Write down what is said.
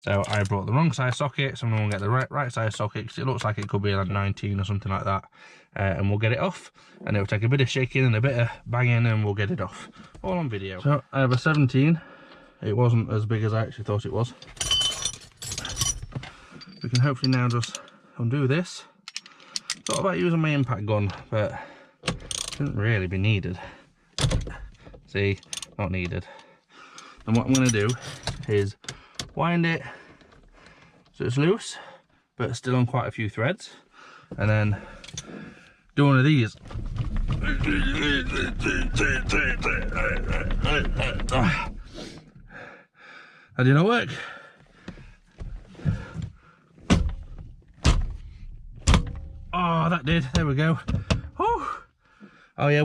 So I brought the wrong size socket, so I'm going to get the right size socket, because it looks like it could be like 19 or something like that. And we'll get it off, and it'll take a bit of shaking and a bit of banging, and we'll get it off. All on video. So I have a 17. It wasn't as big as I actually thought it was. We can hopefully now just undo this. Thought about using my impact gun, but it shouldn't really be needed. See, not needed. And what I'm going to do is wind it so it's loose, but still on quite a few threads, and then do one of these. That did not work. Oh, that did. There we go. Oh yeah.